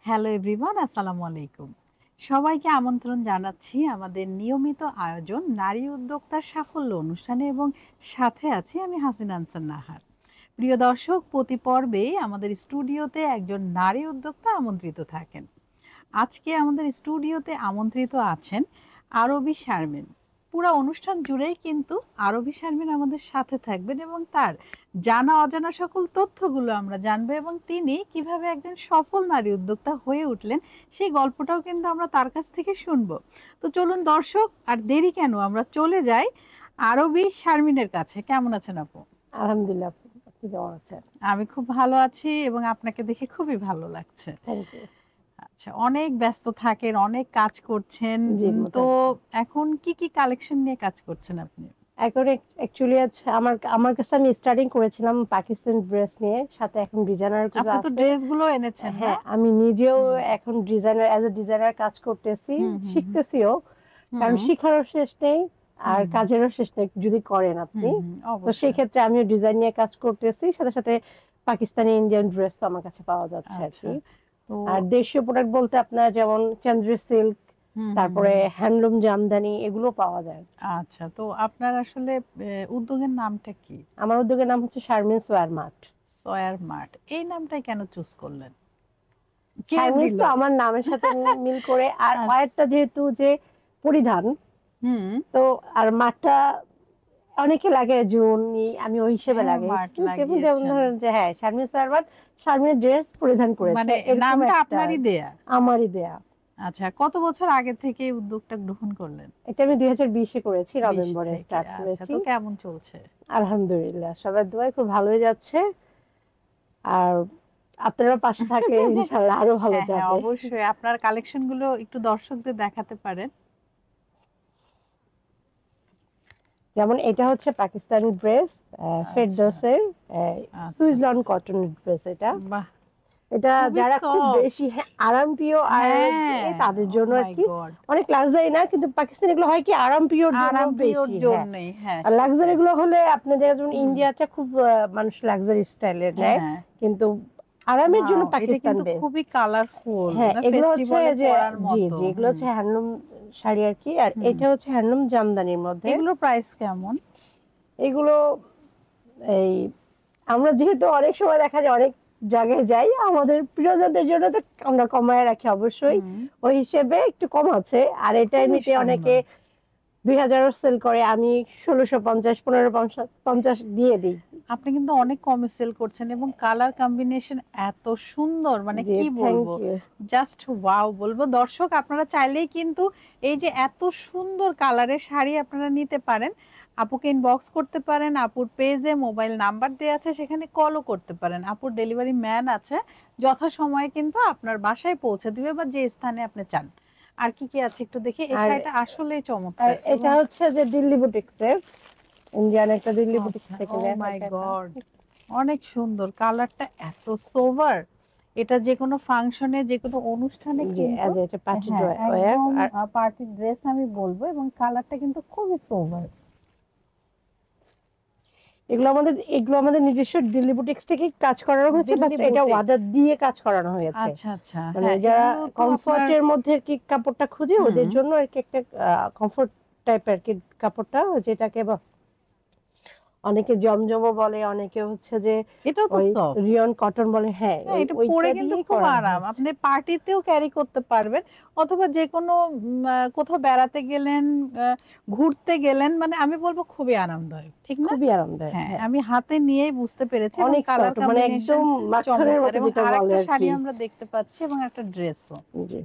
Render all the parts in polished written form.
Hello everyone, আসসালামু আলাইকুম। সবাইকে আমন্ত্রণ জানাচ্ছি আমাদের নিয়মিত আয়োজন নারী উদ্যোক্তার সাফল্য অনুষ্ঠানে এবং সাথে আছি আমি হাসিনা আনসার নাহার। প্রিয় দর্শক, প্রতি পর্বে আমাদের স্টুডিওতে একজন নারী উদ্যোক্তা আমন্ত্রিত থাকেন। আজকে আমাদের স্টুডিওতে আমন্ত্রিত আছেন আরবি শারমিন। পুরো অনুষ্ঠান জুড়েই কিন্তু আরবি শারমিন আমাদের সাথে থাকবেন এবং তার জানা অজানা সকল তথ্যগুলো আমরা জানবো এবং তিনি কিভাবে একজন সফল নারী উদ্যোক্তা হয়ে উঠলেন সেই গল্পটাও কিন্তু আমরা তার কাছ থেকে শুনবো। তো চলুন দর্শক, আর দেরি কেন, আমরা চলে যাই আরবি শারমিনের কাছে। কেমন আছেন আপু? আলহামদুলিল্লাহ, আপনি কেমন আছেন? আমি খুব ভালো আছি এবং আপনাকে দেখে খুবই ভালো লাগছে। Thank you. আচ্ছা, অনেক ব্যস্ত থাকেন, অনেক কাজ করছেন। জি, তো মোটামুটি। এখন কি কি কালেকশন নিয়ে কাজ করছেন আপনি? এখন অ্যাকচুয়ালি আছে আমার কাছে আমি স্টার্টিং করেছিলাম পাকিস্তান ড্রেস নিয়ে, সাথে এখন ডিজাইনার গুলো আপনি তো আছে। ড্রেসগুলো এনেছেন না? হ্যাঁ, আমি নিজেও হুম। এখন ডিজাইনার অ্যাজ এ ডিজাইনার কাজ করতেছি, হুম, হুম, শিখতেছিও। কারণ হুম, শিখারও শেষ নেই আর হুম, কাজেরও শেষ নেই যদি করেন আপনি। হুম, তো অবশ্যই। সেই ক্ষেত্রে আমিও ডিজাইন নিয়ে কাজ করতেছি, সাথে সাথে পাকিস্তানি ইন্ডিয়ান ড্রেস তো আমার কাছে পাওয়া যাচ্ছে আর আচ্ছা, কি। তো আর দেশীয় প্রোডাক্ট বলতে আপনার যেমন চান্দ্রি সিল্ক, হুম, হুম, তারপরে হ্যান্ডলুম জামদানি, এগুলো পাওয়া যায়। আচ্ছা, তো আপনার আসলে উদ্যোগের নামটা কি? আমার উদ্যোগের নাম হচ্ছে শারমিন সোয়ার মার্ট। Swear mart. এই নামটাই কেন চুজ করলেন? কে শারমিন দিল? তো আমার নামের সাথে মিল করে, আর আস, ওয়ারটা যেহেতু যে পরিধান, হুম, তো আর মাঠটা অনেকে লাগে জুন, আমি ওই হিসেবে হ্যাঁ, মার্ট লাগাইছি। যেমন যেমন লাগিয়েছেন। ধরেন যে হ্যাঁ, শারমিন সোয়ার মার্ট, শারমিনের ড্রেস পরিধান করেছে, মানে এরকম নামটা একটা আপনারই দেয়া? আমারই দেয়া। আচ্ছা, কত বছর আগে থেকে এই উদ্যোগটা গ্রহণ করলেন? এটা আমি 2020-এ করেছি, 20 নভেম্বরে থেকে। স্টার্ট আচ্ছা, করেছি। তো কেমন চলছে? আলহামদুলিল্লাহ, সবার দোয়ায় খুব ভালোই যাচ্ছে। আর আপনারা পাশে থাকলে ইনশাআল্লাহ আরো ভালো হ্যাঁ, হ্যাঁ, যাবে। অবশ্যই আপনার কালেকশনগুলো একটু দর্শকদের দেখাতে পারেন। যেমন এটা হচ্ছে পাকিস্তানি ড্রেস, আচ্ছা, ফেরদৌসের আচ্ছা, সুইজলন আচ্ছা। কটনের ড্রেস। এটা বাহ! এটা খুবই যারা খুব সফট। বেশি আরামপ্রিয় আর হ্যাঁ, তাদের ও জন্য আর মাই কি। গড! অনেক লাক্সারি না, কিন্তু পাকিস্তানি এগুলো হয় কি আরামপ্রিয়র জন্য আরামপ্রিয়র বেশি। হ্যাঁ, জন্যই, হ্যাঁ, আর লাক্সারি সেটাই। গুলো হলে আপনাদের যেমন হুম, ইন্ডিয়াতে খুব মানুষ লাক্সারি স্টাইলের নেয়, হ্যাঁ। কিন্তু আরামের জন্য ওয়াও! এটা পাকিস্তান কিন্তু বেস্ট। খুবই কালারফুল, হ্যাঁ, না এগুলো হচ্ছে ফেস্টিভ্যালে যে পরার জি মতো। জি এগুলো হুম, হচ্ছে হ্যান্ডলুম শাড়ি আর কি। আর হুম। এটা হচ্ছে হ্যান্ডলুম জামদানির মধ্যে। এগুলোর প্রাইস কেমন? এগুলো এই আমরা যেহেতু অনেক সময় দেখা যায় অনেক জায়গায় যাই, আমাদের প্রিয়জনদের জন্য তো আমরা কমায় রাখি অবশ্যই, হুম, ওই হিসেবে একটু কম আছে। আর এটা খুবই এমনিতে অনেকে সুন্দর। 2000 সেল করে, আমি 1650 1550 দিয়ে দিই। আপনি কিন্তু অনেক কমে সেল করছেন এবং কালার কম্বিনেশন এত সুন্দর, মানে জি, কি থ্যাংক বলবো, ইউ। জাস্ট ওয়াও বলবো। দর্শক, আপনারা চাইলেই কিন্তু এই যে এত সুন্দর কালারের শাড়ি আপনারা নিতে পারেন। আপুকে ইনবক্স করতে পারেন, আপুর পেজে মোবাইল নাম্বার দেওয়া আছে, সেখানে কলও করতে পারেন। আপুর ডেলিভারি ম্যান আছে, যথাসময়ে কিন্তু আপনার বাসায় পৌঁছে দিবে বা যে স্থানে আপনি চান। আর কি কি আছে একটু দেখি। এই আর শাড়িটা আসলেই আর চমৎকার এটা এবং হচ্ছে যে দিল্লি বুটিক্সের, ইন্ডিয়ান একটা দিল্লি বুটিক্স আচ্ছা, থেকে ও নেওয়া মাই থাকে এটা। গড, অনেক সুন্দর কালারটা, এত সোভার। এটা যে কোনো ফাংশনে, যে কোনো অনুষ্ঠানে জি, কিন্তু এটা পার্টি হ্যাঁ ওয়্যার। একদম আর পার্টি ড্রেস আমি বলবো, এবং কালারটা কিন্তু খুবই সোভার। এগুলো আমাদের নিজস্ব দিল্লি বুটিক্স থেকে কাজ করানো হয়েছে, বাট দিল্লি এটা বুটিক্স। অর্ডার দিয়ে কাজ করানো হয়েছে। আচ্ছা, আচ্ছা, মানে হ্যাঁ, যারা এগুলো তো আপনার কমফোর্টের মধ্যে আর কি কাপড়টা খুঁজে, হুম, ওদের জন্য আর কি একটা কমফোর্ট টাইপের কি কাপড়টা, যেটাকে অনেকে জমজমও বলে, অনেকে হচ্ছে যে এটাও তো ওই সফট। রিয়ন কটন বলে। হ্যাঁ, হ্যাঁ, এটা পরে ওইটা কিন্তু দিয়েই খুব করানো আরাম। হয়েছে। আপনি পার্টিতেও ক্যারি করতে পারবেন অথবা যে কোনো কোথাও বেড়াতে গেলেন, ঘুরতে গেলেন, মানে আমি বলবো খুবই আরামদায়ক, ঠিক না? খুবই আরামদায়ক, হ্যাঁ, হ্যাঁ। আমি হাতে নিয়েই বুঝতে পেরেছি এবং অনেক কালার সফট, মানে কম্বিনেশন একদম মাখনের চমৎকার, মতো এবং যেটা বলে আরেকটা আর শাড়ি কি। আমরা দেখতে পাচ্ছি এবং একটা ড্রেসও। জি,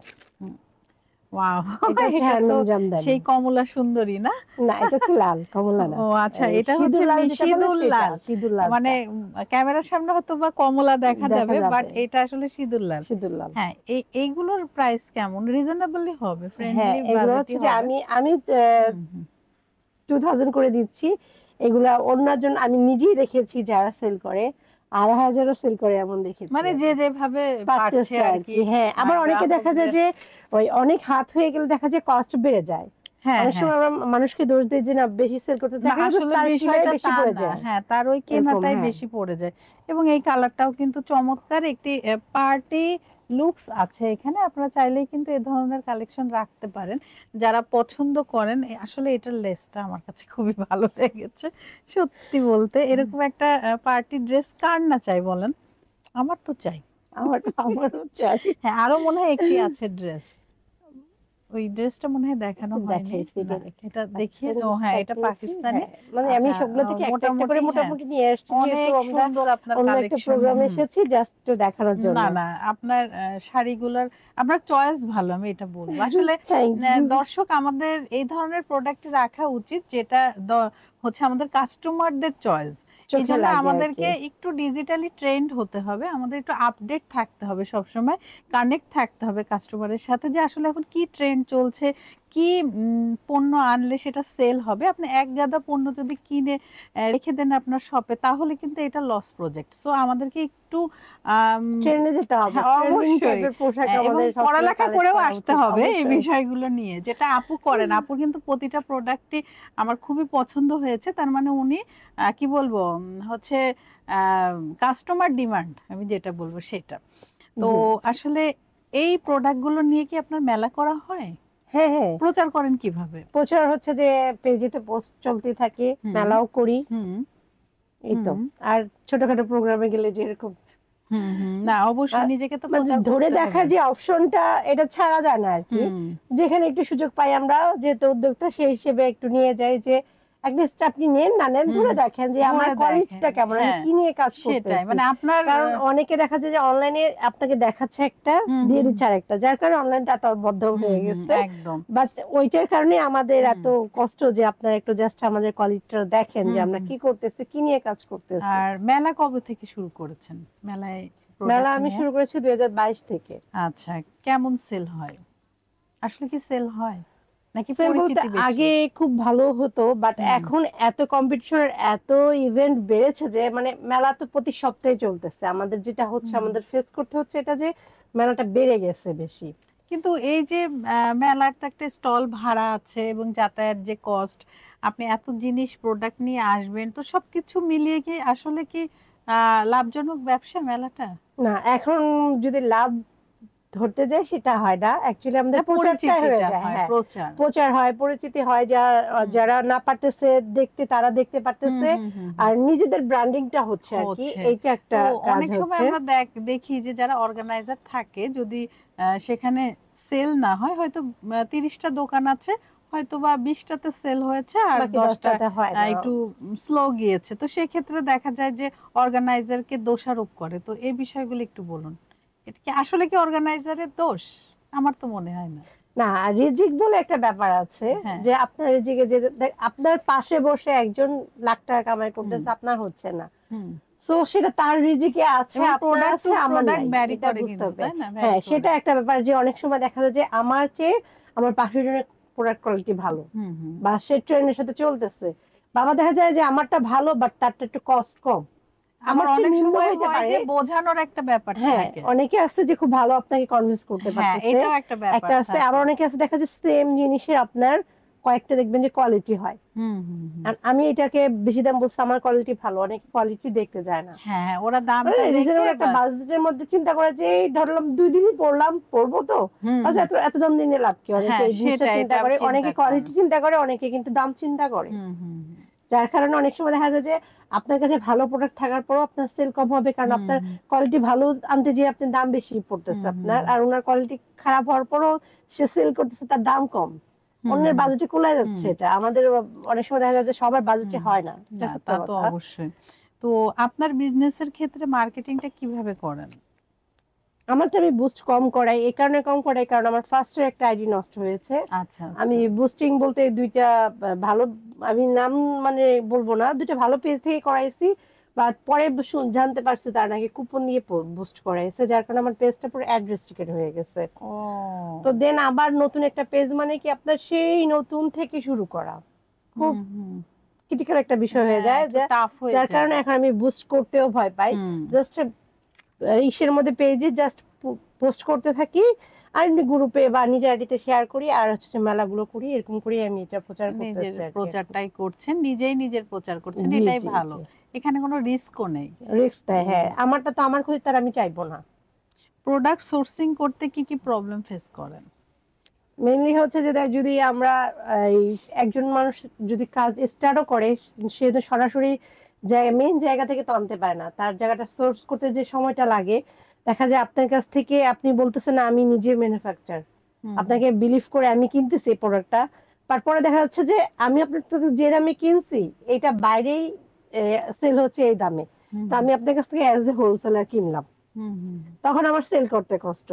ওয়াও! এটা হচ্ছে এটা তো হ্যান্ডলুম জামদানি। সেই কমলা সুন্দরী না? না, এটা হচ্ছে লাল, কমলা না। ও আচ্ছা, এটা হচ্ছে সিঁদুর লাল যেটা বলে সিঁদুর সেটা, লাল। সিঁদুর মানে লালটা ক্যামেরার সামনে হয়তো বা কমলা দেখা দেখা যাবে, বাট যাবে। এটা আসলে সিঁদুর লাল। সিঁদুর লাল। হ্যাঁ, এইগুলোর প্রাইস কেমন? রিজনেবলই হবে, হ্যাঁ, ফ্রেন্ডলি এগুলো বাজেটই হচ্ছে যে হবে। আমি হুম, হুম। 2000 করে দিচ্ছি। এগুলা অন্যের জন্য আমি নিজেই দেখেছি যারা সেল করে 2500-ও সেল করে, এমন দেখেছি মানে যে আমি। যেভাবে পারছে পারতেছে আর আর কি, কি। হ্যাঁ, আবার অনেকে দেখা যায় গ্রাহকদের। যে ওই অনেক হাত হয়ে গেলে দেখা যায় কস্ট বেড়ে যায়। হ্যাঁ, অনেক হ্যাঁ, সময় আমরা মানুষকে দোষ দিই যে না বেশি সেল করতে, না দেখা যাবে আসলে তার সেলাই বিষয়টা বেশি তা পড়ে না। যায়। হ্যাঁ, তার ওই এরকম, কেনাটাই হ্যাঁ। বেশি পড়ে যায়। এবং এই কালারটাও কিন্তু চমৎকার, একটি পার্টি লুকস আছে এখানে, আপনারা চাইলেই কিন্তু এ ধরনের কালেকশন রাখতে পারেন যারা পছন্দ করেন। আসলে এটার লেসটা আমার কাছে খুবই ভালো লেগেছে সত্যি বলতে। এরকম একটা পার্টি ড্রেস কার না চাই বলেন? আমার তো চাই। আমারও চাই। হ্যাঁ, আরো মনে হয় একটি আছে ড্রেস। ওই ড্রেসটা মনে হয় দেখানো একটু হয়নি। দেখাইছি, না, এটা এটা দেখিয়ে, পাকিস্তানি ও হ্যাঁ স্টাইল এটা করেছি। পাকিস্তানি। হ্যাঁ, মানে আমি আচ্ছা, সবগুলো থেকে একটা একটা করে হ্যাঁ, মোটামুটি নিয়ে আসছি, যেহেতু অনেক আমরা সুন্দর আপনার অন্য একটা কালেকশন। প্রোগ্রামে হুম। এসেছি জাস্ট একটু দেখানোর জন্য। না, না, আপনার শাড়িগুলার আপনার চয়েস ভালো, আমি এটা বলব। আসলে থ্যাংক ইউ। দর্শক আমাদের এই ধরনের প্রোডাক্ট রাখা উচিত যেটা হচ্ছে আমাদের কাস্টমারদের চয়েস। এই চোখে জন্য লাগে আর আমাদেরকে কি। একটু ডিজিটালি ট্রেন্ড হতে হবে, আমাদের একটু আপডেট থাকতে হবে, সবসময় কানেক্ট থাকতে হবে কাস্টমারের সাথে যে আসলে এখন কি ট্রেন্ড চলছে, কি পণ্য আনলে সেটা সেল হবে। আপনি এক গাদা পণ্য যদি কিনে রেখে দেন আপনার শপে, তাহলে কিন্তু এটা লস প্রজেক্ট। সো আমাদেরকে একটু আম, ট্রেনে যেতে হবে, হ্যাঁ, ট্রেন্ডিং অবশ্যই। টাইপের পোশাক এবং আমাদের সবসময় পড়ালেখা কালেক্ট করেও করা আসতে উচিত, হবে এই অবশ্যই। বিষয়গুলো নিয়ে, যেটা আপু করেন। আপু কিন্তু প্রতিটা প্রোডাক্টই আমার খুবই পছন্দ হয়েছে। তার মানে উনি কি বলবো, হচ্ছে কাস্টমার ডিমান্ড, আমি যেটা বলবো সেটা। তো জি। আসলে এই প্রোডাক্টগুলো নিয়ে কি আপনার মেলা করা হয়? হ্যাঁ, হ্যাঁ, প্রচার করেন কিভাবে? প্রচার হচ্ছে যে পেজেতে পোস্ট চলতে থাকে, হুম, মেলাও করি, হুম, এই তো। হুম, আর ছোটখাটো প্রোগ্রামে গেলে যেরকম হুম, হুম, না অবশ্যই নিজেকে তো মানে প্রচার ধরে করতে দেখার হবে। যে অপশনটা, এটা ছাড়া যায় না আর কি। হুম, যেখানে একটু সুযোগ পাই আমরা, যেহেতু উদ্যোক্তা, সেই হিসেবে একটু নিয়ে যাই যে অ্যাটলিস্ট আপনি নেন না নেন, হুম, ধরে দেখেন যে আমার ধরে দেখেন, কোয়ালিটিটা কেমন, আমি হ্যাঁ কি নিয়ে কাজ সেটাই, করতেছি। মানে আপনার কারণ অনেকে দেখা যায় যে অনলাইনে আপনাকে দেখাচ্ছে একটা, হুম, দিয়ে হুম, দিচ্ছে আরেকটা, যার কারণে অনলাইনটা এত বদ্ধ হুম, হয়ে হুম, গেছে। একদম। বাট ওইটার কারণে আমাদের হুম, এত কষ্ট যে আপনারা একটু জাস্ট আমাদের কোয়ালিটিটা দেখেন যে হুম, আমরা হুম। কি করতেছি, কি নিয়ে কাজ করতেছি। আর মেলা কবে থেকে শুরু করেছেন, মেলায় মেলা প্রোডাক্ট আমি নিয়ে? শুরু করেছি 2022 থেকে। আচ্ছা, কেমন সেল হয়? আসলে কি সেল হয় নাকি সেল বলতে পরিচিতি বেশি? আগে খুব ভালো হতো, বাট হুম, এখন এত কম্পিটিশনের এত ইভেন্ট বেড়েছে যে মানে মেলা তো প্রতি সপ্তাহে চলতেছে। আমাদের যেটা হচ্ছে, হুম। আমাদের ফেস করতে হচ্ছে এটা যে মেলাটা বেড়ে গেছে বেশি। কিন্তু এই যে মেলার তো একটা স্টল ভাড়া আছে এবং যাতায়াত যে কস্ট, আপনি এত জিনিস প্রোডাক্ট নিয়ে আসবেন, তো সবকিছু মিলিয়ে কি আসলে কি লাভজনক ব্যবসা মেলাটা? না, এখন যদি লাভ ধরতে যাই সেটা হয় না, অ্যাকচুয়ালি আমাদের না, প্রচারটাই হয়ে পরিচিতিটা যায়। হয়, হ্যাঁ, প্রচার। প্রচার হয়, পরিচিতি হয়, হুম, যারা না পারতেছে দেখতে তারা দেখতে হুম, পারতেছে। হুম, হুম, হুম। আর নিজেদের ব্র্যান্ডিংটা হচ্ছে আর কি, হচ্ছে। এইটা তো একটা কাজ অনেক সময় হচ্ছে। আমরা দেখি যে যারা অর্গানাইজার থাকে, যদি সেখানে সেল না হয়, হয়তো 30টা দোকান আছে, হয়তো বা 20টাতে সেল হয়েছে আর বাকি 10টা 10টাতে হয় না। একটু স্লো গিয়েছে। তো সেক্ষেত্রে দেখা যায় যে অর্গানাইজারকে দোষারোপ করে। তো এই বিষয়গুলো একটু বলুন। এটা কি আসলে কি অর্গানাইজারের দোষ? আমার তো মনে হয় না। না, রিজিক বলে একটা ব্যাপার আছে, হ্যাঁ। যে আপনার রিজিকে যে আপনার পাশে বসে একজন লাখ টাকা কামাই হুম, করতেছে, আপনার হচ্ছে না। হুম। সো সেটা তার রিজিকে আছে, এবং আপনার প্রোডাক্ট টু আছে, আমার প্রোডাক্ট নাই, ভ্যারি এটা করে বুঝতে কিন্তু, হবে। তাই না? হ্যাঁ, ভ্যারি করে। সেটা একটা ব্যাপার যে অনেক সময় দেখা যায় যে আমার চেয়ে আমার পাশের জনের প্রোডাক্ট কোয়ালিটি ভালো, হুম, হুম। বা সে ট্রেন্ডের সাথে চলতেছে, বা আমার দেখা যায় যে আমারটা ভালো বাট তারটা একটু কস্ট কম, আবার আমার চেয়ে অনেক নিম্ন সময় হইতে হয় পারে। যে বোঝানোর একটা ব্যাপার হ্যাঁ, থাকে। অনেকে আছে যে খুব ভালো আপনাকে কনভিন্স করতে হ্যাঁ, পারতেছে, এটাও একটা ব্যাপার একটা আছে। আবার থাকে। অনেকে আছে দেখা যায় সেম জিনিসের আপনার কয়েকটা দেখবেন যে কোয়ালিটি হয়। হুম, হুম, হুম। আর আমি এটাকে বেশি দাম বলছি, আমার কোয়ালিটি ভালো, অনেকে কোয়ালিটি দেখতে যায় না। হ্যাঁ, হ্যাঁ, ওরা দামটা দেখে রিজনেবল একটা বাস। বাজেটের মধ্যে চিন্তা করে যে এই ধরলাম 2 দিনই পরবো তো, হুম, আচ্ছা হুম। এত এত দাম দিয়ে লাভ কি, অনেকে হ্যাঁ, এই জিনিসটা সেটা চিন্তা এটা করে, চিন্তা অনেকে করে। কোয়ালিটি চিন্তা করে, অনেকে কিন্তু দাম চিন্তা করে। হুম, হুম, হুম। যার কারণে অনেক সময় দেখা যায় যে আপনার কাছে ভালো প্রোডাক্ট থাকার পরও আপনার সেল কম হবে, কারণ হুম, আপনার হুম, কোয়ালিটি ভালো আনতে যে আপনার দাম বেশি পড়তেছে হুম, হুম, আপনার, আর ওনার কোয়ালিটি খারাপ হওয়ার পরও সে সেল করতেছে, তার দাম কম, হুম, অন্যের হুম, বাজেটে কুলায় হুম, যাচ্ছে। এটা আমাদের অনেক সময় দেখা যায় যে সবার বাজেটে হুম। হয় না, এটা না, সত্য তা তো কথা। অবশ্যই। তো আপনার বিজনেসের ক্ষেত্রে মার্কেটিংটা কিভাবে করেন? আমারটা আমি বুস্ট কম করাই, এই কারণে কম করাই কারণ আমার ফার্স্টের একটা আইডি নষ্ট হয়েছে। আচ্ছা, আমি আচ্ছা। বুস্টিং বলতে দুইটা ভালো, আমি নাম মানে বলবো না, দুইটা ভালো পেজ থেকে করাইছি, বাট পরে জানতে পারছি তারা নাকি কুপন দিয়ে বুস্ট করাইছে, যার কারণে আমার পেজটা পুরো অ্যাড রেস্ট্রিক্টেড হয়ে গেছে। ও। তো দেন আবার নতুন একটা পেজ মানে কি আপনার সেই নতুন থেকে শুরু করা খুব হুম, হুম। ক্রিটিক্যাল একটা বিষয় হয়ে হ্যাঁ, যায়, একটু টাফ হয়ে যার যায়। কারণে এখন আমি বুস্ট করতেও ভয় পাই। হুম। জাস্ট ইসের মধ্যে পেজে জাস্ট পোস্ট করতে থাকি, আর এমনি গ্রুপে বা নিজের আইডিতে শেয়ার করি, আর হচ্ছে মেলাগুলো করি, এরকম করি আমি এটা প্রচার নিজের করতেছি আর কি এখন। প্রচারটাই করছেন, নিজেই নিজের প্রচার করছেন, জি এটাই জি ভালো। জি, এখানে কোনো রিস্কও নেই। রিস্ক দেয়, উম, হ্যাঁ, আমারটা তো আমার ক্ষতি, তার আমি চাইবো না। প্রোডাক্ট সোর্সিং করতে কি কি প্রবলেম ফেস করেন? মেইনলি হচ্ছে যে যদি আমরা এই একজন মানুষ যদি কাজ স্টার্টও করে, সে তো সরাসরি মেইন জায়গা থেকে তো আনতে পারে না, তার জায়গাটা সোর্স করতে যে সময়টা লাগে, দেখা যায় আপনার কাছ থেকে আপনি বলতেছেন না আমি নিজে ম্যানুফ্যাকচার, আপনাকে বিলিভ করে আমি কিনতেছি এই প্রোডাক্টটা, তারপরে দেখা যাচ্ছে যে আমি আপনার থেকে যে দামে কিনছি এটা বাইরেই সেল হচ্ছে এই দামে, তো আমি আপনার কাছ থেকে অ্যাজ এ হোলসেলার কিনলাম, তখন আমার সেল করতে কষ্ট।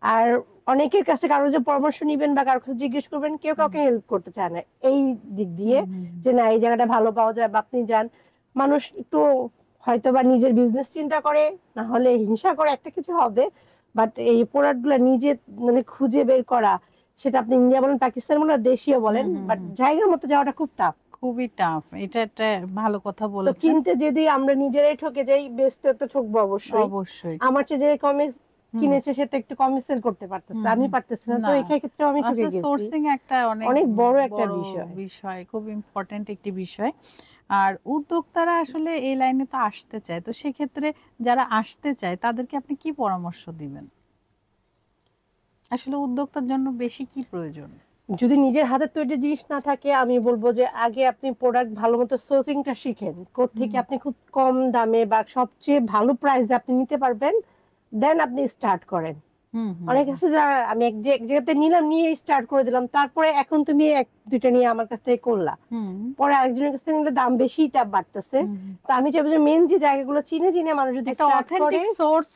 আর অনেকের কাছে কারো যে পরামর্শ নিবেন বা কারো কাছে জিজ্ঞেস করবেন, কেউ কাউকে হেল্প করতে চায় না এই দিক দিয়ে, যে না এই জায়গাটা ভালো পাওয়া যায় বা আপনি যান। মানুষ একটু হয়তো বা নিজের বিজনেস চিন্তা করে, না হলে হিংসা করে, একটা কিছু হবে, বাট এই প্রোডাক্ট গুলা নিজে মানে খুঁজে বের করা, সেটা আপনি ইন্ডিয়া বলেন, পাকিস্তান বলেন, দেশীয় বলেন, বাট জায়গার মতো যাওয়াটা খুব টাফ, খুবই টাফ। এটা একটা ভালো কথা তো বলেছেন। চিনতে যদি আমরা নিজেরাই ঠকে যাই, বেচতে তো ঠকবো অবশ্যই। অবশ্যই আমার চেয়ে যে কমে কিনেছে সে তো একটু কমে সেল করতে পারতেছে, আমি পারতেছি না, তো না, এই ক্ষেত্রে আমি ঠকে আসলে গেছি। সোর্সিং একটা অনেক বড় একটা বড় বিষয়, খুব ইম্পর্টেন্ট একটি বিষয়। আর উদ্যোক্তারা আসলে এই লাইনে তো আসতে চায়, তো সেক্ষেত্রে যারা আসতে চায় তাদেরকে আপনি কি পরামর্শ দিবেন? আসলে উদ্যোক্তার জন্য বেশি কি প্রয়োজন? যদি নিজের হাতে তৈরি জিনিস না থাকে, আমি বলবো যে আগে আপনি প্রোডাক্ট ভালো মতো সোর্সিংটা শিখেন, কোত্থেকে আপনি খুব কম দামে বা সবচেয়ে ভালো প্রাইসে আপনি নিতে পারবেন, দেন আপনি স্টার্ট করেন। অনেক আছে যা আমি এক জায়গাতে নিলাম, নিয়ে স্টার্ট করে দিলাম, তারপরে এখন তুমি এক দুইটা নিয়ে আমার কাছ থেকে করলা, পরে আরেকজনের কাছ থেকে নিলে দাম বেশিটা বাড়তেছে। তো আমি চাইবো যে মেন যে জায়গাগুলো চিনে চিনে মানুষ যদি একটা স্টার্ট করে, অথেন্টিক সোর্স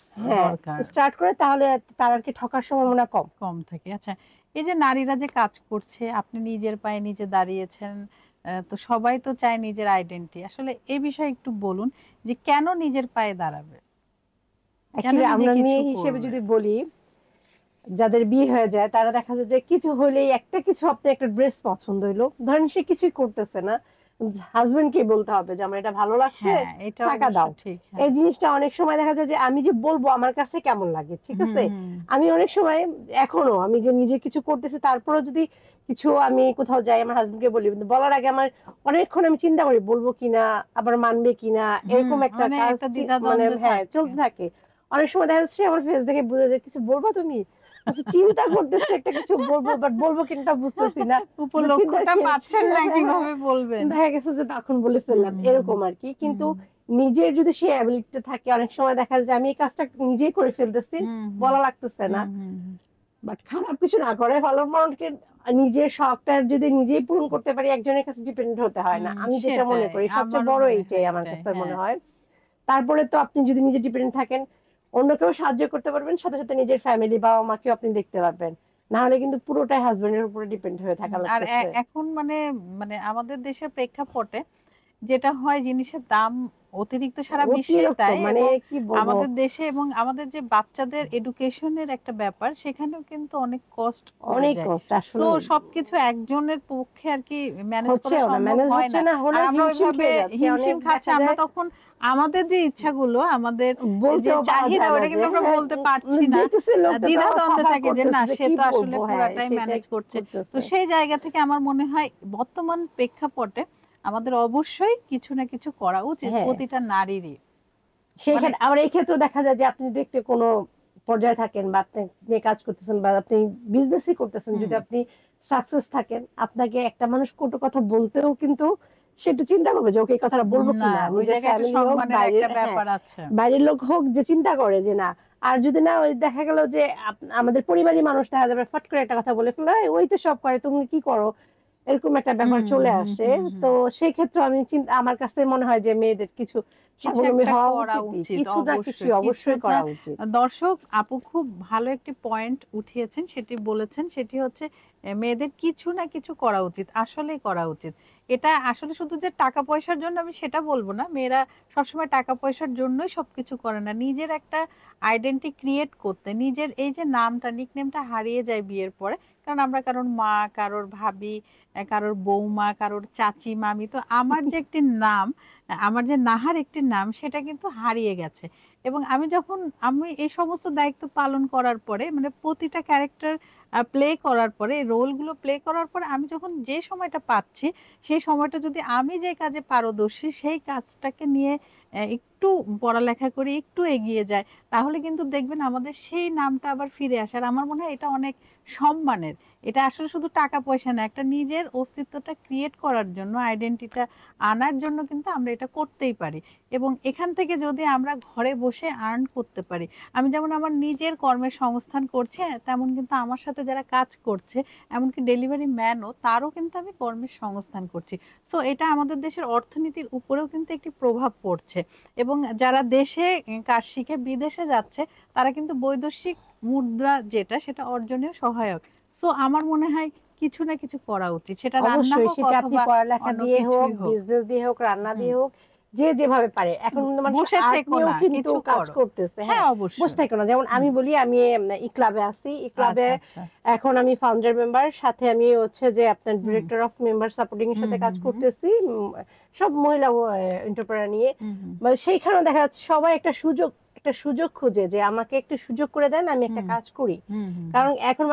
দরকার, স্টার্ট করে, তাহলে তার আর কি ঠকার সম্ভাবনা কম কম থাকে। আচ্ছা, এই যে নারীরা যে কাজ করছে, আপনি নিজের পায়ে নিজে দাঁড়িয়েছেন, তো সবাই তো চায় নিজের আইডেন্টি, আসলে এই বিষয়ে একটু বলুন যে কেন নিজের পায়ে দাঁড়াবে, কেন অ্যাকচুয়ালি নিজে আমরা কিছু মেয়ে হিসেবে করবে? যদি বলি, যাদের বিয়ে হয়ে যায় তারা দেখা যায় যে কিছু হলেই একটা কিছু, আপনি একটা ড্রেস পছন্দ হইলো, ধরেন সে কিছুই করতেছে না, হাজবেন্ড কে বলতে হবে যে আমার এটা ভালো লাগছে, হ্যাঁ, এটা টাকা অবশ্য দাও। ঠিক। এই হ্যাঁ, জিনিসটা অনেক সময় দেখা যায় যে আমি যে বলবো আমার কাছে কেমন লাগে, ঠিক আছে, হুম, আমি অনেক সময় এখনো আমি যে নিজে কিছু করতেছি, তারপরে যদি কিছু আমি কোথাও যাই আমার হাজবেন্ডকে বলি, কিন্তু বলার আগে আমার অনেকক্ষণ আমি চিন্তা করি বলবো কিনা, আবার মানবে কিনা, এরকম একটা মানে কাজ একটা মানে দ্বিধাদ্বন্দ্বে হ্যাঁ থাকে। চলতে থাকে। অনেক সময় দেখা যাচ্ছে আমার ফেস দেখে বুঝে যায় কিছু বলবা তুমি, আচ্ছা চিন্তা করতেছি একটা কিছু বলবো, বাট বলবো কিনা বুঝতেছি না, উপলক্ষটা পাচ্ছেন না, কিভাবে বলবেন? দেখা গেছে যে তখন বলে ফেললাম, এরকম আর কি। কিন্তু নিজের যদি সেই অ্যাবিলিটি থাকে, অনেক সময় দেখা যায় আমি এই কাজটা নিজেই করে ফেলতেছি, বলা লাগতেছে না, বাট খারাপ কিছু না করে ভালো মানুষকে, নিজের শখটা যদি নিজেই পূরণ করতে পারি, একজনের কাছে ডিপেন্ডেন্ট হতে হয় না, আমি যেটা মনে সেটাই করি সবচেয়ে আমারও বড় মনে হয়, এইটাই আমার এটাই। কাছে মনে হ্যাঁ, হয়। তারপরে তো আপনি যদি নিজে ডিপেন্ডেন্ট থাকেন, অন্যকেও সাহায্য করতে পারবেন, সাথে সাথে নিজের ফ্যামিলি বাবা মাকেও আপনি দেখতে পারবেন, না হলে কিন্তু পুরোটাই হাজবেন্ডের উপরে ডিপেন্ড হয়ে থাকা আর লাগতেছে। এখন মানে মানে আমাদের দেশের প্রেক্ষাপটে যেটা হয়, জিনিসের দাম অতিরিক্ত, সারা বিশ্বেই অতিরিক্ত তাই, মানে এবং কি বলবো, আমাদের দেশে এবং আমাদের যে বাচ্চাদের এডুকেশনের একটা ব্যাপার, সেখানেও কিন্তু অনেক কস্ট পড়ে অনেক যায়। কষ্ট সো আসলে, সবকিছু একজনের পক্ষে আর কি ম্যানেজ করা হচ্ছেও না, সম্ভব ম্যানেজ হয় হচ্ছে না। না, আর হলেও আমরা হিমশিম ওইভাবে খেয়ে যাচ্ছে, অনেক হিমশিম খাচ্ছি, দেখা আমরা যায় তখন আমাদের যে ইচ্ছাগুলো, আমাদের যে বলতেও পারা চাহিদা, যায় না ওটা যে কিন্তু আমরা হ্যাঁ, বলতে পারছি না। দেখতেছি লোকটা তো দ্বিধাদ্বন্দ্বে সাফার থাকে যে না, করতেছে, যে সে কি তো আসলে বলবো, হ্যাঁ পুরাটাই সেটাই ম্যানেজ করছে। তো করতেছে। সেই জায়গা থেকে আমার মনে হয় বর্তমান প্রেক্ষাপটে আমাদের অবশ্যই কিছু না কিছু করা উচিত, হ্যাঁ, প্রতিটা নারীরই। সেই মানে ক্ষেত্রে আবার এই ক্ষেত্রে দেখা যায় যে আপনি যদি একটু কোনো পর্যায়ে থাকেন বা আপনি নিয়ে কাজ করতেছেন বা আপনি বিজনেসই করতেছেন, যদি আপনি সাকসেস থাকেন, আপনাকে একটা মানুষ কটু কথা বলতেও কিন্তু সে একটু চিন্তা করবে যে ওকে এই কথাটা বলবো না, কিনা, ওই নিজের জায়গায় একটা ফ্যামিলি হোক সম্মানের বাইরের, একটা হ্যাঁ ব্যাপার আছে। বাইরের লোক হোক, যে চিন্তা করে যে না। আর যদি না ওই দেখা গেল যে আমাদের পরিবারী মানুষ দেখা যাবে ফট করে একটা কথা বলে ফেলে, "এই, ওই তো সব করে, তুমি কি করো", এরকম একটা ব্যাপার চলে আসে। তো সেই ক্ষেত্রে আমি চিন্তা, আমার কাছে মনে হয় যে মেয়েদের কিছু কিছু স্বাবলম্বী একটা হওয়া করা উচিতই, উচিত, কিছু না কিছু অবশ্যই কিছু অবশ্যই একটা। করা উচিত। দর্শক আপু খুব ভালো একটি পয়েন্ট উঠিয়েছেন, সেটি বলেছেন, সেটি হচ্ছে মেয়েদের কিছু না কিছু করা উচিত, আসলেই করা উচিত। এটা আসলে শুধু যে টাকা পয়সার জন্য আমি সেটা বলবো না, মেয়েরা সবসময় টাকা পয়সার জন্যই সবকিছু করে না, নিজের একটা আইডেন্টি ক্রিয়েট করতে, নিজের এই যে নামটা, নিকনেমটা হারিয়ে যায় বিয়ের পরে, কারণ আমরা কারোর মা, কারোর ভাবি, কারোর বৌমা, কারোর চাচি, মামি, তো আমার যে একটি নাম, আমার যে নাহার একটি নাম, সেটা কিন্তু হারিয়ে গেছে। এবং আমি যখন আমি এই সমস্ত দায়িত্ব পালন করার পরে, মানে প্রতিটা ক্যারেক্টার প্লে করার পরে, রোলগুলো প্লে করার পরে আমি যখন যে সময়টা পাচ্ছি, সেই সময়টা যদি আমি যে কাজে পারদর্শী সেই কাজটাকে নিয়ে একটু পড়ালেখা করে একটু এগিয়ে যায়, তাহলে কিন্তু দেখবেন আমাদের সেই নামটা আবার ফিরে আসে। আর আমার মনে হয় এটা অনেক সম্মানের। এটা আসলে শুধু টাকা পয়সা না, একটা নিজের অস্তিত্বটা ক্রিয়েট করার জন্য, আইডেন্টিটিটা আনার জন্য কিন্তু আমরা এটা করতেই পারি। এবং এখান থেকে যদি আমরা ঘরে বসে আর্ন করতে পারি, আমি যেমন আমার নিজের কর্মের সংস্থান করছি, তেমন কিন্তু আমার সাথে যারা কাজ করছে, এমনকি ডেলিভারি ম্যানও, তারও কিন্তু আমি কর্মের সংস্থান করছি। সো এটা আমাদের দেশের অর্থনীতির উপরেও কিন্তু একটি প্রভাব পড়ছে। এবং যারা দেশে কাজ শিখে বিদেশে যাচ্ছে, তারা কিন্তু বৈদেশিক মুদ্রা যেটা, সেটা অর্জনেও সহায়ক। সো আমার মনে হয় কিছু না কিছু করা উচিত, সেটা রান্না অবশ্যই হোক সেটা আপনি অথবা পড়ালেখা অন্য দিয়ে হোক, কিছুই হোক। বিজনেস দিয়ে হোক, রান্না হুম। দিয়ে হোক, যে যেভাবে পারে। এখন কিন্তু মানুষ বসে আর্ট থেকো নিয়েও না, কিন্তু কিছু কাজ করো। করতেছে। হ্যাঁ, হ্যাঁ, বসে অবশ্যই। থাকো না। যেমন আমি হুম। বলি, আমি ই ক্লাবে আছি, ই ক্লাবে আচ্ছা, আচ্ছা। এখন আমি ফাউন্ডার মেম্বার, সাথে আমি হচ্ছে যে আপনার হুম, ডিরেক্টর অফ মেম্বার সাপোর্টিং এর হুম, সাথে কাজ হুম, হুম, করতেছি, সব মহিলা এন্টারপ্রেনার নিয়ে। হুম, হুম, মানে সেইখানেও দেখা যাচ্ছে সবাই একটা সুযোগ খুঁজে যে আমাকে একটু সুযোগ করে দেন, আমি একটা হুম, কাজ করি। হুম, হুম, কারণ এখন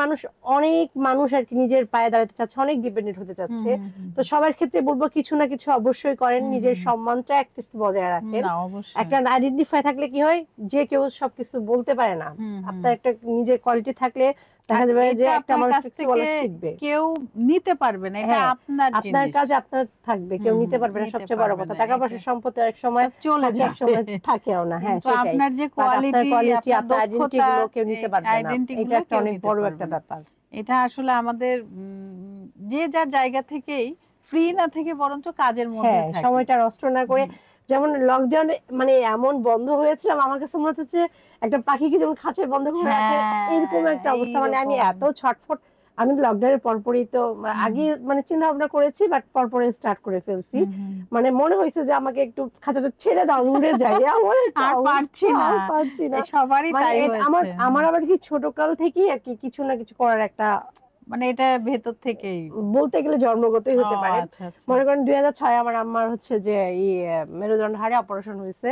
অনেক মানুষ আর কি নিজের পায়ে দাঁড়াতে চাচ্ছে, অনেক ডিপেন্ডেন্ট হতে হুম, চাচ্ছে। হুম, হুম, তো সবার ক্ষেত্রে বলবো কিছু না কিছু অবশ্যই করেন, হুম, নিজের হুম, সম্মানটা একটু বজায় হুম, রাখেন। না অবশ্যই। একটা আইডেন্টিফাই থাকলে কি হয়, যে কেউ সবকিছু বলতে পারে না। হুম, হুম। আপনার একটা নিজের কোয়ালিটি থাকলে আর দেখা যাবে যে এটা একটা আপনার মানুষ কাছ কিছু থেকে বলা শিখবে। কেউ নিতে পারবে না, এটা হ্যাঁ, আপনার আপনার জিনিস। কাজ আপনার থাকবে, কেউ হুম, নিতে হুম, পারবে না। নিতে সবচেয়ে বড় পারবে কথা, না টাকা এটা, পয়সা সম্পত্তি এক সময় সব চলে থাকে, এক যাবে। সময় থাকেও না। হ্যাঁ, কিন্তু সেটাই। আপনার যে বাট আপনার কোয়ালিটি, কোয়ালিটি, আপনার আপনার আইডেন্টিটি দক্ষতা, গুলো কেউ এই নিতে পারবে না। আইডেন্টি এটা গুলো একটা কেউ অনেক নিতে বড় পারবে একটা না। ব্যাপার। এটা আসলে আমাদের যে যার জায়গা থেকেই ফ্রি না থেকে বরঞ্চ কাজের মধ্যে হ্যাঁ, থাকি। সময়টা নষ্ট না করে। হুম। যেমন লকডাউনে মানে এমন বন্ধ হয়েছিলাম, আমার কাছে মনে হচ্ছে একটা পাখিকে যেমন খাঁচায় বন্ধ করে রাখে, এরকম হ্যাঁ, একটা অবস্থা। মানে আমি এইরকম। এত ছটফট। আমি লকডাউনের পরপরই তো হুম, আগে মানে চিন্তা ভাবনা করেছি, বাট পরপরে স্টার্ট করে ফেলছি। হুম, হুম। মানে মনে হয়েছে যে আমাকে একটু খাঁচাটা ছেড়ে দাও, আমি উড়ে যাই, আমার একটা আর পারছি অবস্থা, না, আর পারছি না। এই সবারই মানে তাই আমার হয়েছে। আমার আবার কি ছোটকাল থেকেই আর কি কিছু না কিছু করার একটা, মানে এটা ভেতর থেকেই। বলতে গেলে জন্মগতই ও হতে পারে। আচ্ছা, আচ্ছা। মনে করেন 2006 আমার আম্মার হচ্ছে যে মেরুদণ্ড হাড়ে অপারেশন হয়েছে।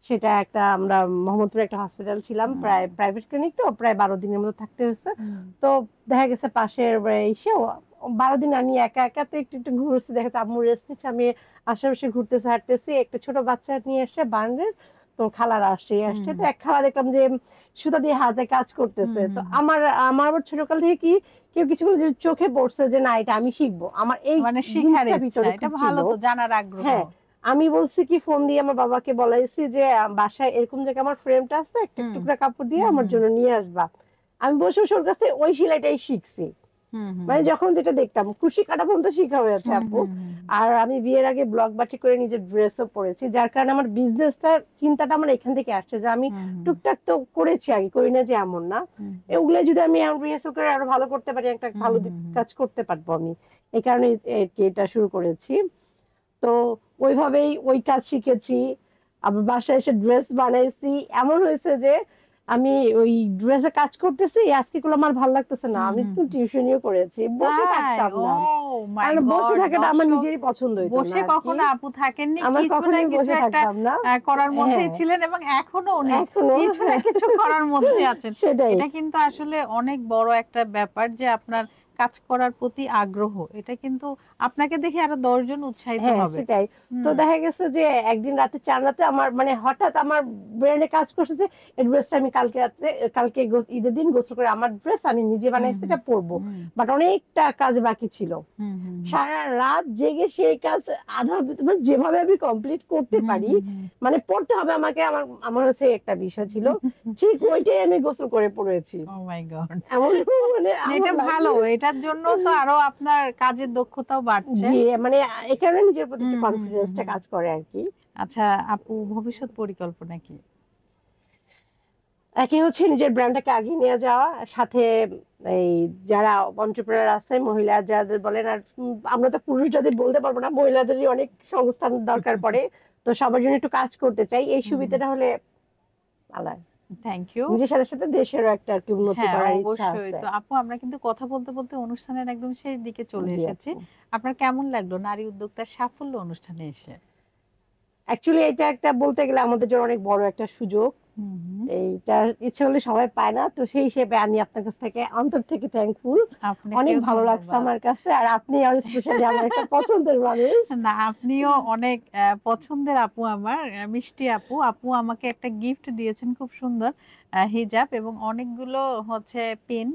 সেটা একটা, আমরা মোহাম্মদপুরে একটা হসপিটাল ছিলাম, হুম, প্রায় প্রাইভেট ক্লিনিক, তো প্রায় 12 দিনের মতো থাকতে হয়েছে। হুম, তো দেখা গেছে পাশের এসেও 12 দিন আমি একা একা তো একটু একটু ঘুরছি, দেখা যাচ্ছে আম্মু রেস্ট নিচ্ছে, আমি আশেপাশে ঘুরতেছি হাঁটতেছি, একটা ছোট বাচ্চা নিয়ে এসে বার্নের, তো খালারা আসছে, হুম, তো এক খালা দেখলাম যে সুতা দিয়ে হাতে কাজ হুম, করতেছে। তো হুম। আমার আমার আবার ছোটকাল থেকে কি কেউ কিছু বলে যে চোখে পড়ছে যে না, এটা আমি শিখবো, আমার এই মানে শিখার জিনিসটা ইচ্ছা, ভিতরে এটা খুব ছিল। ভালো তো, জানার আগ্রহ। হ্যাঁ, আমি বলছি কি, ফোন দিয়ে আমার বাবাকে বলাইছি যে বাসায় এরকম জায়গায় আমার ফ্রেমটা আছে, একটা হুম, টুকরা কাপড় দিয়ে হুম, আমার হুম, জন্য নিয়ে আসবা। আমি বসে বসে ওর কাছ থেকে ওই সেলাইটাই শিখছি। হুম, হুম, মানে যখন যেটা দেখতাম, কুশি কাটা পর্যন্ত শিখা হয়েছে হুম, আপু। হুম, হুম, আর আমি বিয়ের আগে ব্লক বাটি করে নিজের ড্রেসও পরেছি, যার কারণে আমার বিজনেসটার চিন্তাটা আমার এখান থেকে আসছে যে আমি হুম, হুম, টুকটাক তো করেছি আগে, করি না যে এমন না। হুম, এগুলো যদি আমি রিহার্সাল করে আরো ভালো করতে পারি, একটা হুম, ভালো হুম, হুম। কাজ করতে পারবো আমি। এই কারণে এটা শুরু করেছি। তো ওইভাবেই ওই কাজ শিখেছি। আবার বাসায় এসে ড্রেস বানাইছি। এমন হয়েছে যে আমি ওই ড্রেসে কাজ করতেছি, আজকে গুলো আমার ভালো লাগতেছে না, হুম, আমি হুম, একটু হুম। টিউশনিও করেছি, বসে তাই? থাকতাম ও না। মাই কারণ বসে গড, থাকাটা আমার দর্শক, নিজেরই পছন্দ হইতো না বসে আর কি। কখনো আপু থাকেননি, আমার কিছু না কখনোই কিছু বসে একটা থাকতাম না। করার মধ্যেই হ্যাঁ, ছিলেন, এবং এখনো উনি এখনো কিছু না হ্যাঁ, কিছু করার মধ্যে আছেন। সেটাই। এটা কিন্তু আসলে অনেক বড় একটা ব্যাপার যে আপনার কাজ করার প্রতি আগ্রহ, এটা কিন্তু আপনাকে দেখে আরো 10 জন উৎসাহিত হ্যাঁ, হবে। সেটাই। তো হুম, দেখা গেছে যে একদিন রাতে 4 রাতে আমার মানে হঠাৎ আমার ব্রেনে কাজ করছে যে এই ড্রেসটা আমি কালকে রাত্রে, কালকে ঈদের দিন গোসল করে আমার ড্রেস আমি নিজে হুম, বানাইছি, হুম, এটা পরবো। হুম, বাট অনেকটা কাজ বাকি ছিল। হুম, হুম, সারা রাত জেগে সেই কাজ আধা মানে যেভাবে আমি কমপ্লিট করতে হুম, পারি, হুম, হুম, মানে পড়তে হবে আমাকে, আমার আমার হচ্ছে একটা বিষয় ছিল, হুম। ঠিক ওইটাই আমি গোসল করে পড়েছি। ও মাই গড। এমন মানে না, আমার এটা ভালো, লাগে। এটার জন্য তো আরো আপনার কাজের দক্ষতাও বাড়ছে। জি, মানে এই কারণে নিজের প্রতি হুম, একটু হুম, হুম, কনফিডেন্সটা হুম। কাজ করে আর কি। আচ্ছা আপু, ভবিষ্যৎ পরিকল্পনা কি? একই হচ্ছে নিজের ব্র্যান্ডটাকে আগিয়ে নিয়ে যাওয়া, সাথে এই যারা এন্টারপ্রেনার আছে, মহিলা যাদের বলেন, আর আমরা তো পুরুষ যাদের বলতে পারবো না, মহিলাদেরই অনেক সংস্থান দরকার পড়ে। তো সবার জন্য একটু কাজ করতে চাই, এই সুবিধাটা হলে ভালো হয়। Thank you. নিজের সাথে সাথে দেশেরও একটা আর কি উন্নতি হ্যাঁ, করার ইচ্ছা অবশ্যই। আছে। তো আপু, আমরা কিন্তু কথা বলতে বলতে অনুষ্ঠানের একদম শেষ দিকে চলে জি এসেছি। আপু, আপনার কেমন লাগলো নারী উদ্যোক্তার সাফল্য অনুষ্ঠানে এসে? অ্যাকচুয়ালি এটা একটা বলতে গেলে আমাদের জন্য অনেক বড় একটা সুযোগ। হুম হুম। এইটা ইচ্ছে হলে সবাই পায় না, তো সেই হিসেবে আমি আপনার কাছ থেকে অন্তর থেকে থ্যাঙ্কফুল। অনেক আপনাকেও ভালো লাগছে ধন্যবাদ। আমার কাছে, আর আপনি স্পেশালি আমার একটা পছন্দের মানুষ। না, আপনিও অনেক পছন্দের আপু আমার, মিষ্টি আপু। আপু আমাকে একটা গিফট দিয়েছেন খুব সুন্দর হিজাব এবং অনেকগুলো হচ্ছে পিন,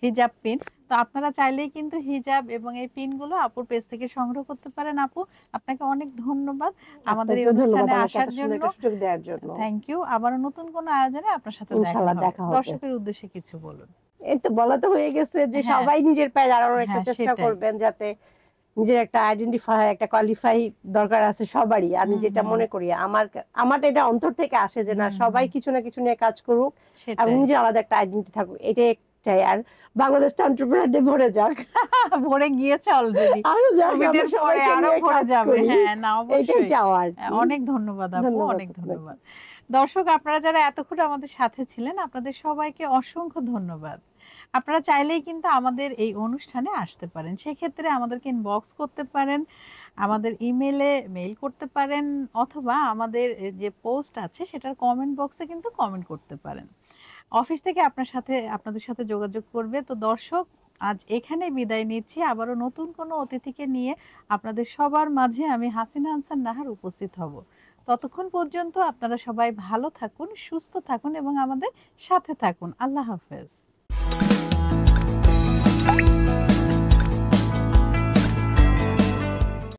হিজাব পিন। তো আপনারা চাইলেই কিন্তু হিজাব এবং এই পিনগুলো আপুর পেজ থেকে সংগ্রহ করতে পারেন আপু। আপনাকে অনেক ধন্যবাদ আমাদের এই আপনাকেও ধন্যবাদ অনুষ্ঠানে আমাকে এত আসার সুন্দর জন্য। একটা সুযোগ দেওয়ার জন্য। Thank you. আবারও নতুন কোনো আয়োজনে আপনার সাথে দেখা ইনশাল্লাহ হবে। দেখা হবে। দর্শকের উদ্দেশ্যে কিছু বলুন। এই তো বলা তো হয়ে গেছে যে হ্যাঁ, সবাই নিজের পায়ে দাঁড়ানোর একটা হ্যাঁ চেষ্টা সেটাই। করবেন, যাতে নিজের একটা আইডেন্টিফাই, একটা কোয়ালিফাই দরকার আছে সবারই। আমি হুম, যেটা হুম, মনে করি, আমারটা এটা অন্তর থেকে আসে যে না, হুম, সবাই হুম, কিছু না কিছু নিয়ে কাজ করুক এবং সেটাই। নিজের আলাদা একটা আইডেন্টি থাকুক, এটাই চাই। আর বাংলাদেশটা এন্টারপ্রেনার দিয়ে ভরে যাক, ভরে গিয়েছে অলরেডি। আরো যাক, কোভিড আমরা এর পরে সবাইকে আরো নিয়ে ভরে কাজ যাবে। করি, হ্যাঁ, না এটাই অবশ্যই। চাওয়া আর কি। অনেক ধন্যবাদ আপু, ধন্যবাদ অনেক আপনাকে। ধন্যবাদ। দর্শক আপনারা যারা এতক্ষণ আমাদের সাথে ছিলেন, আপনাদের সবাইকে অসংখ্য ধন্যবাদ। আপনারা চাইলেই কিন্তু আমাদের এই অনুষ্ঠানে আসতে পারেন। সেক্ষেত্রে আমাদেরকে ইনবক্স করতে পারেন, আমাদের ইমেইলে মেইল করতে পারেন অথবা আমাদের যে পোস্ট আছে সেটার কমেন্ট বক্সে কিন্তু কমেন্ট করতে পারেন। অফিস থেকে আপনাদের সাথে যোগাযোগ করবে। তো দর্শক, আজ এখানেই বিদায় নিচ্ছি। আবারও নতুন কোনো অতিথিকে নিয়ে আপনাদের সবার মাঝে আমি হাসিনা আনসার নাহার উপস্থিত হব। ততক্ষণ পর্যন্ত আপনারা সবাই ভালো থাকুন, সুস্থ থাকুন এবং আমাদের সাথে থাকুন। আল্লাহ হাফেজ।